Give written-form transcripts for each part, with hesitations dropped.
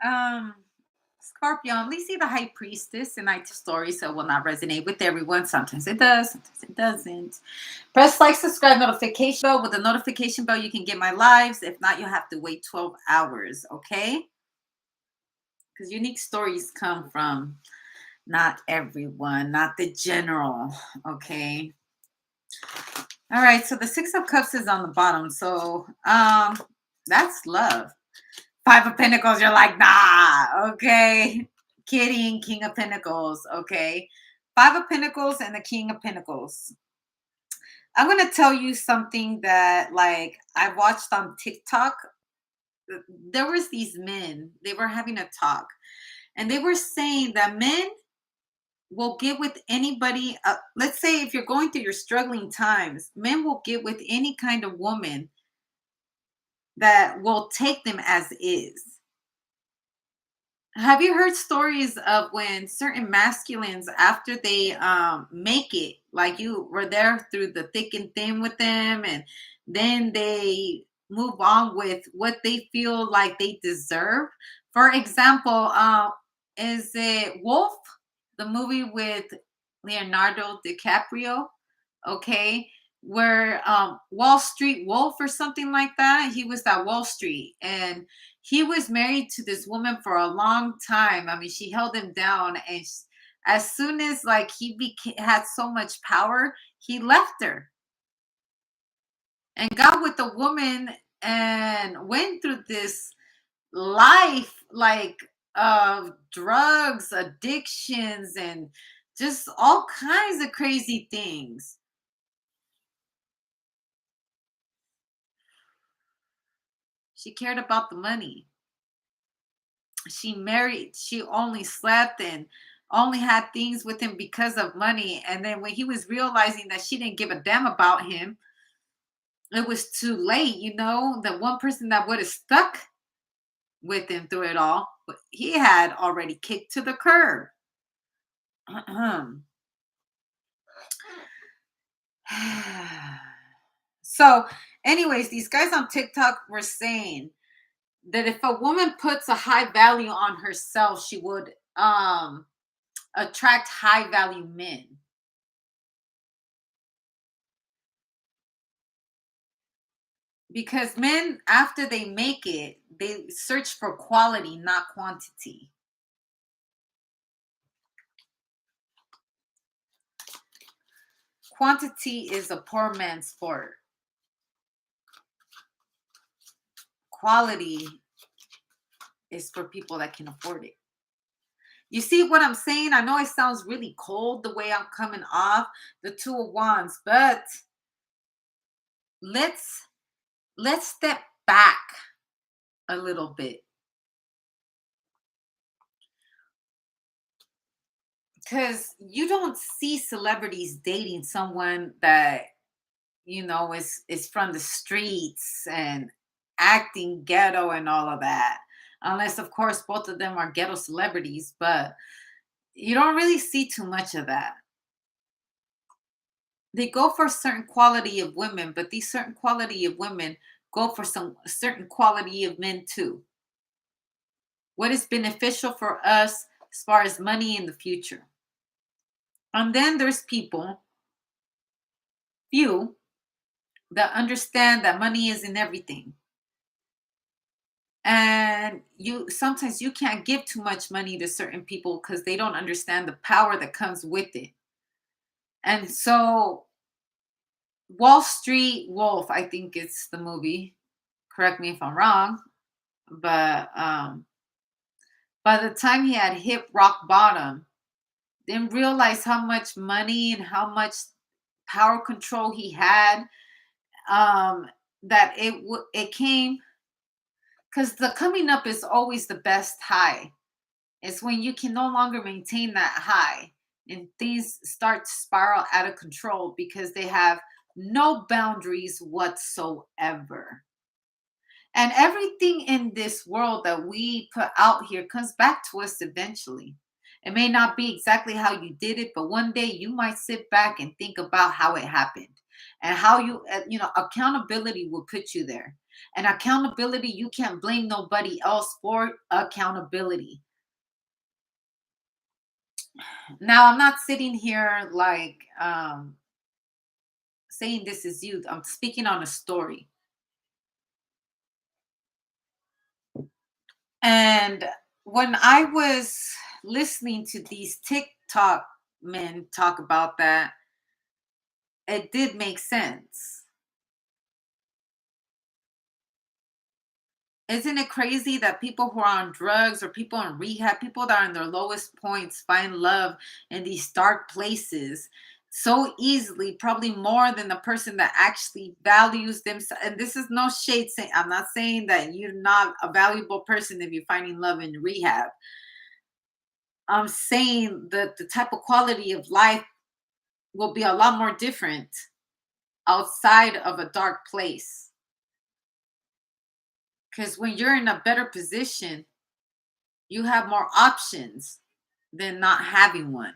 Um, Scorpio, at least see the high priestess, and I tell stories, so it will not resonate with everyone. Sometimes it does, sometimes it doesn't. Press like, subscribe, notification bell. With the notification bell, you can get my lives. If not, you'll have to wait 12 hours, okay? Because unique stories come from not everyone, not the general, okay? All right, so the Six of Cups is on the bottom. So that's love. Five of Pentacles, you're like, nah, okay. Kidding, King of Pentacles, okay. Five of Pentacles and the King of Pentacles. I'm gonna tell you something that like I watched on TikTok. There was these men, they were having a talk, and they were saying that men will get with anybody. Let's say if you're going through your struggling times, men will get with any kind of woman that will take them as is. Have you heard stories of when certain masculines, after they make it, like you were there through the thick and thin with them, and then they move on with what they feel like they deserve? For example, is it Wolf, the movie with Leonardo DiCaprio? Okay, where Wall Street Wolf or something like that. He was that Wall Street, and he was married to this woman for a long time. I mean, she held him down, and as soon as like had so much power, he left her and got with a woman and went through this life like of drugs, addictions, and just all kinds of crazy things. She cared about the money. She only slept and only had things with him because of money. And then when he was realizing that she didn't give a damn about him, it was too late. The one person that would have stuck with him through it all, but he had already kicked to the curb. So, anyways, these guys on TikTok were saying that if a woman puts a high value on herself, she would attract high value men. Because men, after they make it, they search for quality, not quantity. Quantity is a poor man's sport. Quality is for people that can afford it. You see what I'm saying? I know it sounds really cold the way I'm coming off the Two of Wands, but let's step back a little bit. Because you don't see celebrities dating someone that is from the streets and acting ghetto and all of that, unless of course both of them are ghetto celebrities, but you don't really see too much of that. They go for a certain quality of women, but these certain quality of women go for some certain quality of men too. What is beneficial for us as far as money in the future? And then there's people, few, that understand that money isn't everything. And sometimes you can't give too much money to certain people because they don't understand the power that comes with it. And so Wall Street Wolf, I think it's the movie. Correct me if I'm wrong, but by the time he had hit rock bottom, didn't realize how much money and how much power control he had. That it came because the coming up is always the best high. It's when you can no longer maintain that high and things start to spiral out of control because they have no boundaries whatsoever. And everything in this world that we put out here comes back to us eventually. It may not be exactly how you did it, but one day you might sit back and think about how it happened. and how you, accountability will put you there. And accountability, you can't blame nobody else for accountability. Now, I'm not sitting here like saying this is you. I'm speaking on a story. And when I was listening to these TikTok men talk about that, it did make sense. Isn't it crazy that people who are on drugs or people in rehab, people that are in their lowest points, find love in these dark places so easily, probably more than the person that actually values themselves? And this is no shade saying, I'm not saying that you're not a valuable person if you're finding love in rehab. I'm saying that the type of quality of life will be a lot more different outside of a dark place. Because when you're in a better position, you have more options than not having one.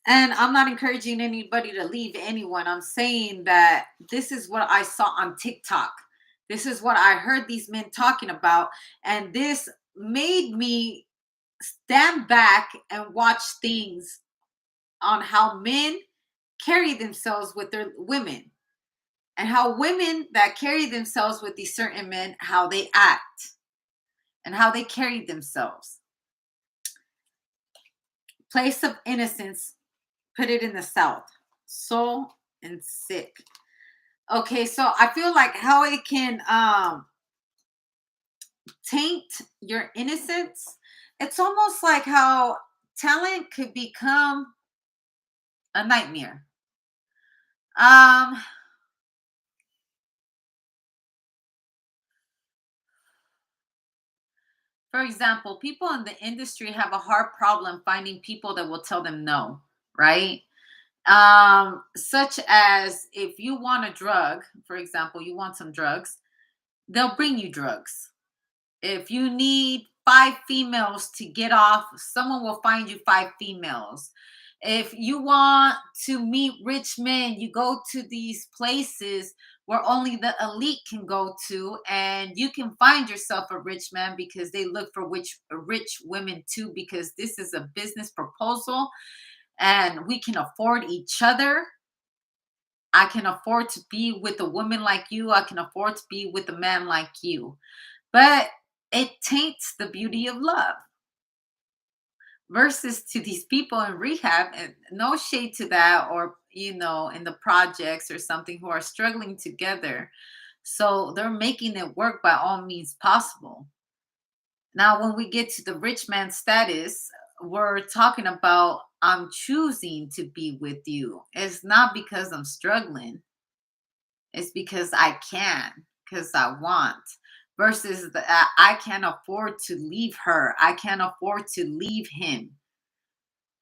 And I'm not encouraging anybody to leave anyone. I'm saying that this is what I saw on TikTok. This is what I heard these men talking about. And this made me stand back and watch things on how men carry themselves with their women, and how women that carry themselves with these certain men, how they act and how they carry themselves. Place of innocence, put it in the South. Soul and sick. Okay, so I feel like how it can taint your innocence. It's almost like how talent could become a nightmare. Um, for example, people in the industry have a hard problem finding people that will tell them no, right? Such as if you want a drug, for example, you want some drugs, they'll bring you drugs. If you need five females to get off, someone will find you five females. If you want to meet rich men, you go to these places where only the elite can go to, and you can find yourself a rich man because they look for rich women too, because this is a business proposal and we can afford each other. I can afford to be with a woman like you. I can afford to be with a man like you. But it taints the beauty of love versus to these people in rehab. And no shade to that, or, in the projects or something, who are struggling together. So they're making it work by all means possible. Now, when we get to the rich man status, we're talking about I'm choosing to be with you. It's not because I'm struggling, it's because I can, because I want. Versus I can't afford to leave her. I can't afford to leave him.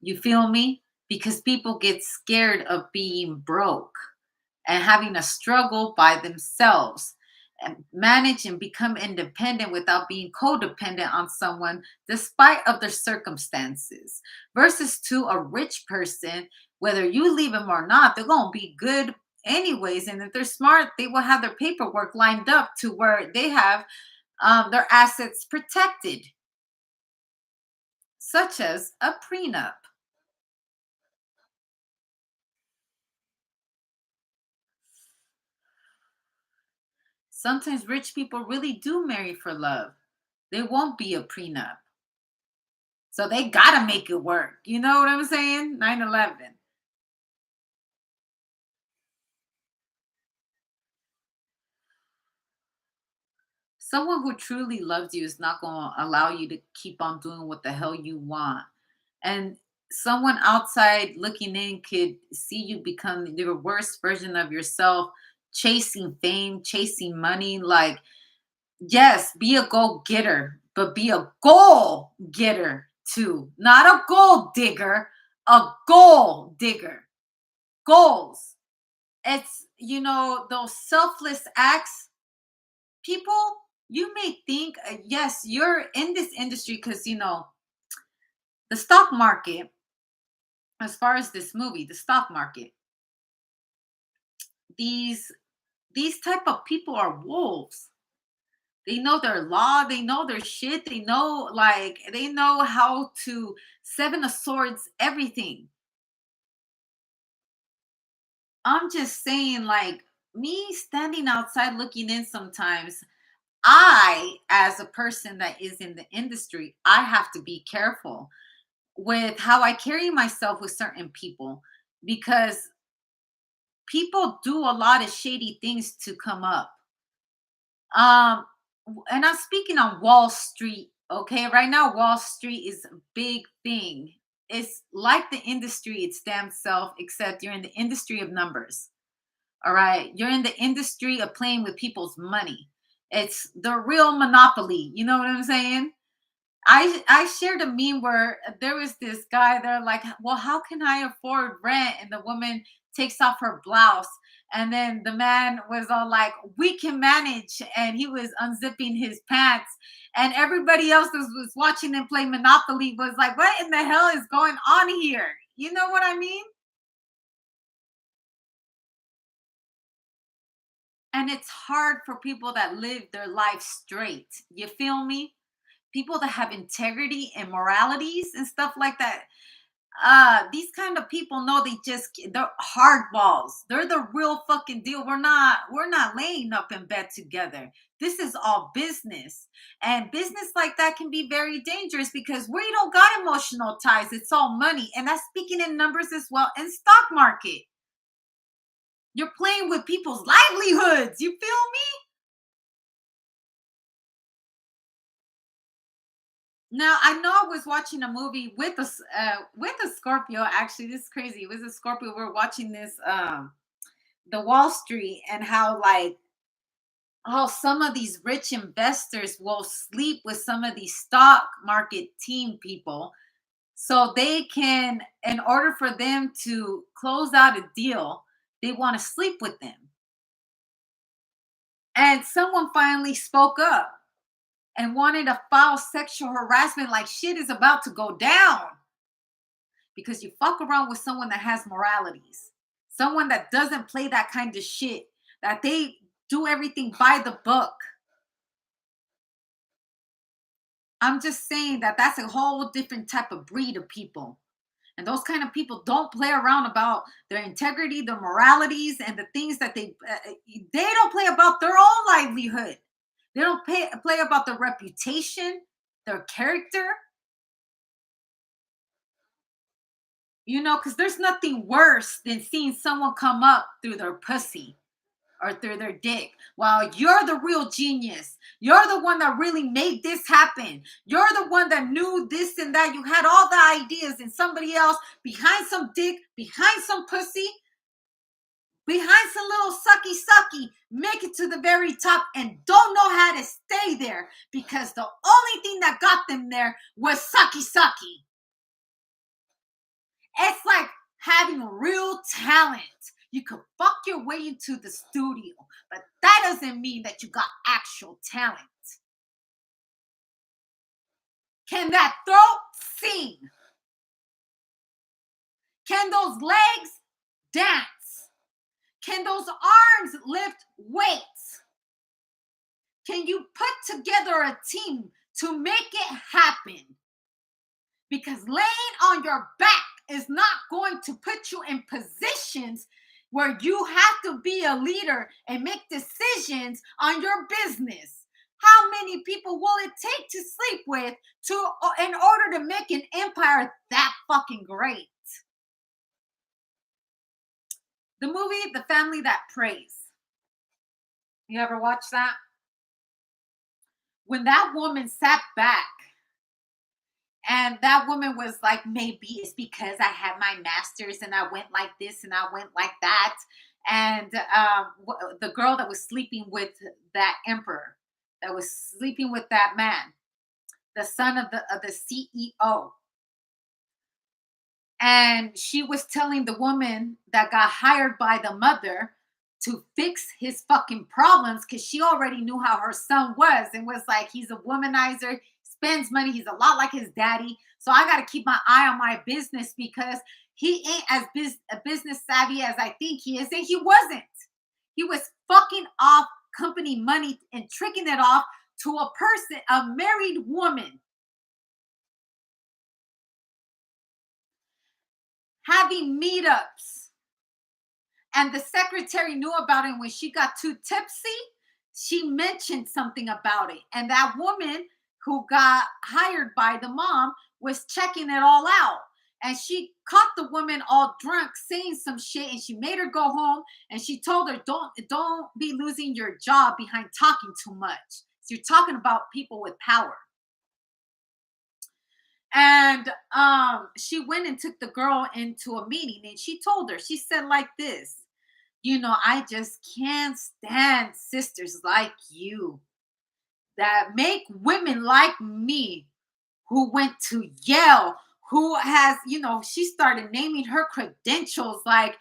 You feel me? Because people get scared of being broke and having a struggle by themselves, and manage and become independent without being codependent on someone despite of their circumstances, versus to a rich person, whether you leave them or not, they're going to be good anyways. And if they're smart, they will have their paperwork lined up to where they have their assets protected, such as a prenup. Sometimes rich people really do marry for love. They won't be a prenup. So they gotta make it work. You know what I'm saying? 9/11. Someone who truly loves you is not gonna allow you to keep on doing what the hell you want. And someone outside looking in could see you become the worst version of yourself, chasing fame, chasing money. Like, yes, be a go getter, but be a goal getter too. Not a gold digger, a goal digger. Goals. It's, those selfless acts. People, you may think, yes, you're in this industry because, the stock market as far as this movie, the stock market, these these type of people are wolves. They know their law, they know their shit, they know, like, they know how to seven of swords everything. I'm just saying, like, me standing outside looking in sometimes, I, as a person that is in the industry, I have to be careful with how I carry myself with certain people, because people do a lot of shady things to come up. Um, and I'm speaking on Wall Street. Okay, right now Wall Street is a big thing. It's like the industry, its damn self, except you're in the industry of numbers. All right, you're in the industry of playing with people's money. It's the real monopoly. You know what I'm saying? I shared a meme where there was this guy. They're like, "Well, how can I afford rent?" And the woman takes off her blouse, and then the man was all like, "We can manage," and he was unzipping his pants, and everybody else that was watching him play Monopoly was like, "What in the hell is going on here?" You know what I mean? And it's hard for people that live their life straight. You feel me? People that have integrity and moralities and stuff like that. These kind of people know they're hard balls. They're the real fucking deal. We're not laying up in bed together. This is all business. And business like that can be very dangerous because we don't got emotional ties. It's all money. And that's speaking in numbers as well in stock market. You're playing with people's livelihoods. You feel me? Now I know I was watching a movie with with a Scorpio. Actually, this is crazy. It was a Scorpio. We are watching this the Wall Street, and how some of these rich investors will sleep with some of these stock market team people, so they can, in order for them to close out a deal, they want to sleep with them. And someone finally spoke up and wanted to file sexual harassment, like shit is about to go down, because you fuck around with someone that has moralities, someone that doesn't play that kind of shit, that they do everything by the book. I'm just saying that that's a whole different type of breed of people. And those kind of people don't play around about their integrity, their moralities, and the things that they don't play about their own livelihood. They don't play about their reputation, their character, because there's nothing worse than seeing someone come up through their pussy or through their dick. While you're the real genius. You're the one that really made this happen. You're the one that knew this and that. You had all the ideas, and somebody else behind some dick, behind some pussy, behind some little sucky sucky, make it to the very top and don't know how to stay there because the only thing that got them there was sucky sucky. It's like having real talent. You could fuck your way into the studio, but that doesn't mean that you got actual talent. Can that throat sing? Can those legs dance? Can those arms lift weights? Can you put together a team to make it happen? Because laying on your back is not going to put you in positions where you have to be a leader and make decisions on your business. How many people will it take to sleep with in order to make an empire that fucking great? The movie The Family That Prays. You ever watch that? When that woman sat back, and that woman was like, maybe it's because I had my master's and I went like this and I went like that. And the girl that was sleeping with that emperor, that was sleeping with that man, the son of the CEO. And she was telling the woman that got hired by the mother to fix his fucking problems, because she already knew how her son was, and was like, he's a womanizer, he's spends money. He's a lot like his daddy. So I got to keep my eye on my business because he ain't as business savvy as I think he is. And he wasn't. He was fucking off company money and tricking it off to a person, a married woman, having meetups. And the secretary knew about it. When she got too tipsy, she mentioned something about it. And that woman who got hired by the mom was checking it all out. And she caught the woman all drunk saying some shit, and she made her go home, and she told her, don't be losing your job behind talking too much. So you're talking about people with power. And she went and took the girl into a meeting, and she told her, she said like this, I just can't stand sisters like you that make women like me who went to Yale, who has, she started naming her credentials like,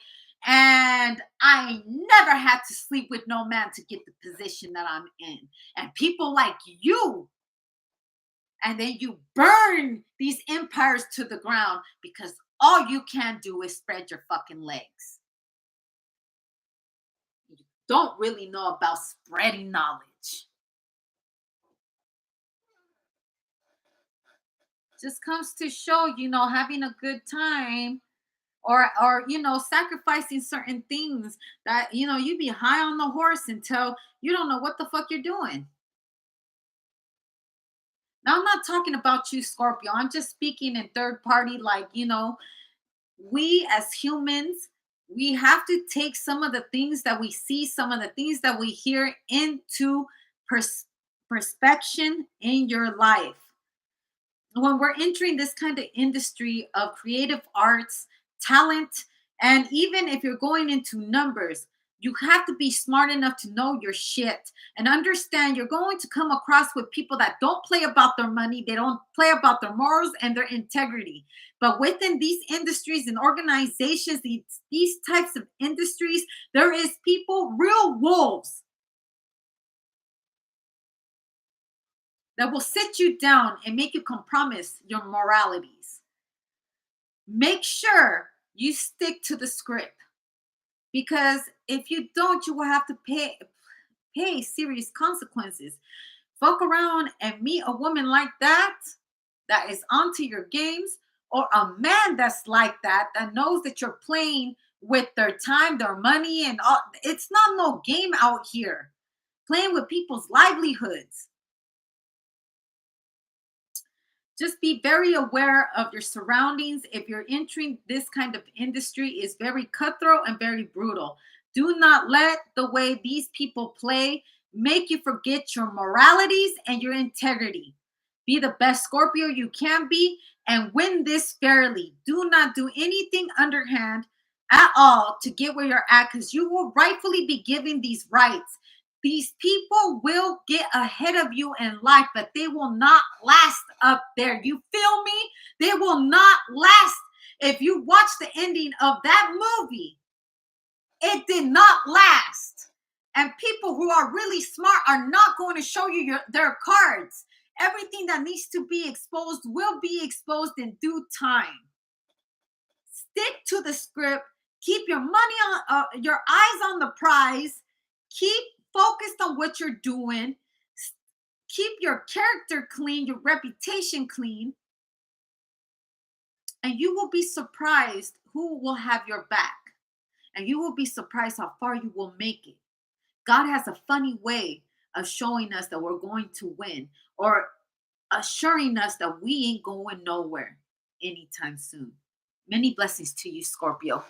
and I never had to sleep with no man to get the position that I'm in. And people like you, and then you burn these empires to the ground because all you can do is spread your fucking legs. You don't really know about spreading knowledge. Just comes to show, having a good time or sacrificing certain things that, you be high on the horse until you don't know what the fuck you're doing. Now, I'm not talking about you, Scorpio. I'm just speaking in third party, like, we as humans, we have to take some of the things that we see, some of the things that we hear into perspection in your life. When we're entering this kind of industry of creative arts, talent, and even if you're going into numbers, you have to be smart enough to know your shit and understand you're going to come across with people that don't play about their money, they don't play about their morals and their integrity. But within these industries and organizations, these types of industries, there is people, real wolves, that will sit you down and make you compromise your moralities. Make sure you stick to the script, because if you don't, you will have to pay serious consequences. Fuck around and meet a woman like that is onto your games, or a man that's like that knows that you're playing with their time, their money, and all. It's not no game out here. Playing with people's livelihoods. Just be very aware of your surroundings. If you're entering this kind of industry, is very cutthroat and very brutal. Do not let the way these people play make you forget your moralities and your integrity. Be the best Scorpio you can be and win this fairly. Do not do anything underhand at all to get where you're at, because you will rightfully be given these rights. These people will get ahead of you in life, but they will not last up there. You feel me? They will not last. If you watch the ending of that movie, it did not last. And people who are really smart are not going to show you their cards. Everything that needs to be exposed will be exposed in due time. Stick to the script. Keep your money on, your eyes on the prize. Keep focused on what you're doing. Keep your character clean, your reputation clean, and you will be surprised who will have your back, and you will be surprised how far you will make it. God has a funny way of showing us that we're going to win, or assuring us that we ain't going nowhere anytime soon. Many blessings to you, Scorpio.